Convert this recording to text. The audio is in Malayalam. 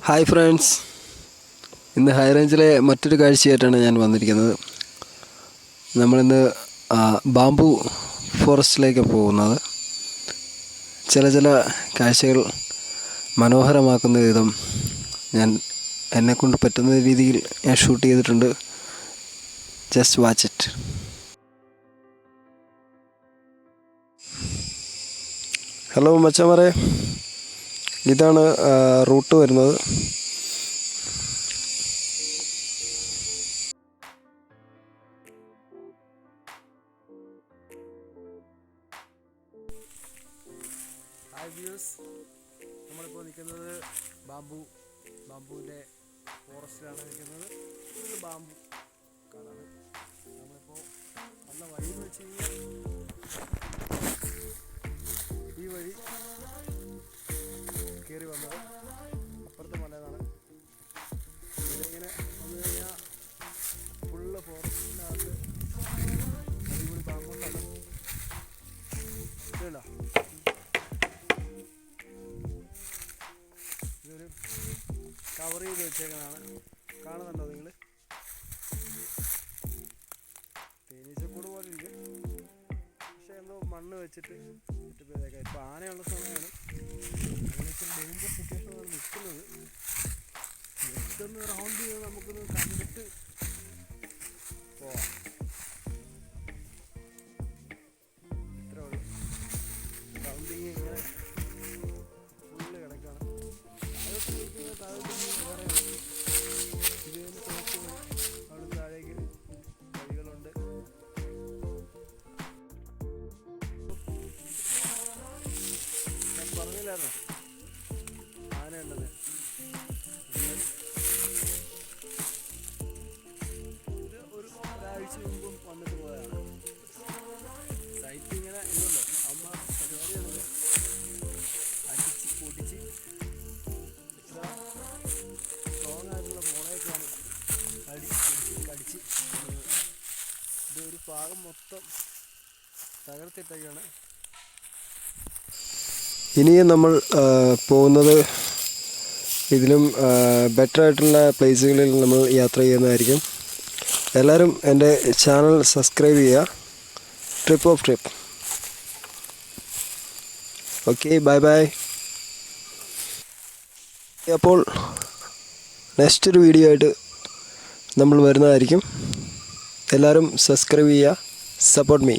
ഹായ് ഫ്രണ്ട്സ്, ഇന്ന് ഹൈ റേഞ്ചിലെ മറ്റൊരു കാഴ്ചയായിട്ടാണ് ഞാൻ വന്നിരിക്കുന്നത്. നമ്മളിന്ന് ബാംബു ഫോറസ്റ്റിലേക്ക് പോകുന്നത്. ചില കാഴ്ചകൾ മനോഹരമാക്കുന്ന വിധം എന്നെക്കൊണ്ട് പറ്റുന്ന രീതിയിൽ ഞാൻ ഷൂട്ട് ചെയ്തിട്ടുണ്ട്. Just watch it. ഹലോ മച്ചാമാരെ, ഇതാണ് റൂട്ട് വരുന്നത്. ഹായ് വ്യൂസ്, നമ്മളിപ്പോൾ നിൽക്കുന്നത് ബാംബുവിൻ്റെ ഫോറസ്റ്റിലാണ് നിൽക്കുന്നത്. ഇത് ബാംബു കാടാണ്. നമ്മളിപ്പോൾ വന്ന വഴി എന്ന് വെച്ച് കഴിഞ്ഞാൽ ഈ വഴി കയറി വന്നത് അപ്പുറത്തെ മലയാണ്. ഇതിങ്ങനെ വന്നു കഴിഞ്ഞാൽ ഫുള്ള് ഫോറസ്റ്റിനകത്ത് അടിപൊളി ബാംബുണ്ടാണ്. ഇതല്ല, ഇതൊരു കവർ ചെയ്ത് വെച്ചേക്കുന്നതാണ്. കാണുന്നുണ്ടോ നിങ്ങൾ? തേനീച്ചക്കൂട് പോലെ ഇരിക്കും, പക്ഷെ എന്തോ മണ്ണ് വെച്ചിട്ട് ചുറ്റിപ്പേതേക്കാം. ഇപ്പോൾ ആനയുള്ള സമയമാണ്, അങ്ങനെയൊക്കെ ഡേഞ്ചർ സിറ്റുവേഷനാണ് നിൽക്കുന്നത്. ജസ്റ്റ് ഒന്ന് റൗണ്ട് ചെയ്ത് നമുക്കൊന്ന് കണ്ടിട്ട് പോവാം. ഇത്ര ഉള്ളു. റൗണ്ടിങ് ഇങ്ങനെ ഫുള്ള് കിടക്കാണ്. താഴോട്ട് വേറെ ഇത് തോക്ക് അവിടെ താഴേക്ക് വഴികളുണ്ട്. ഞാൻ പറഞ്ഞില്ലായിരുന്നോ ആനയുണ്ടെന്ന്? ഇത് ഒരാഴ്ച മുമ്പും വന്നിട്ട് പോയതാണ്. സൈറ്റ് ഇങ്ങനെ ഇല്ലല്ലോ, അമ്മ പരിപാടിയാണല്ലോ. അടിച്ച് പൊടിച്ച് ഇത്ര സ്ട്രോങ് ആയിട്ടുള്ള മുളയൊക്കെയാണ് കടിച്ച് ഇതൊരു ഭാഗം മൊത്തം തകർത്തിട്ടൊക്കെയാണ്. ഇനിയും നമ്മൾ പോകുന്നത് ഇതിലും ബെറ്റർ ആയിട്ടുള്ള പ്ലേസുകളിൽ നമ്മൾ യാത്ര ചെയ്യുന്നതായിരിക്കും. എല്ലാവരും എൻ്റെ ചാനൽ സബ്സ്ക്രൈബ് ചെയ്യുക. Trip of trip. Okay, bye bye. അപ്പോൾ നെക്സ്റ്റ് ഒരു വീഡിയോ ആയിട്ട് നമ്മൾ വരുന്നതായിരിക്കും. എല്ലാവരും സബ്സ്ക്രൈബ് ചെയ്യുക. Support me.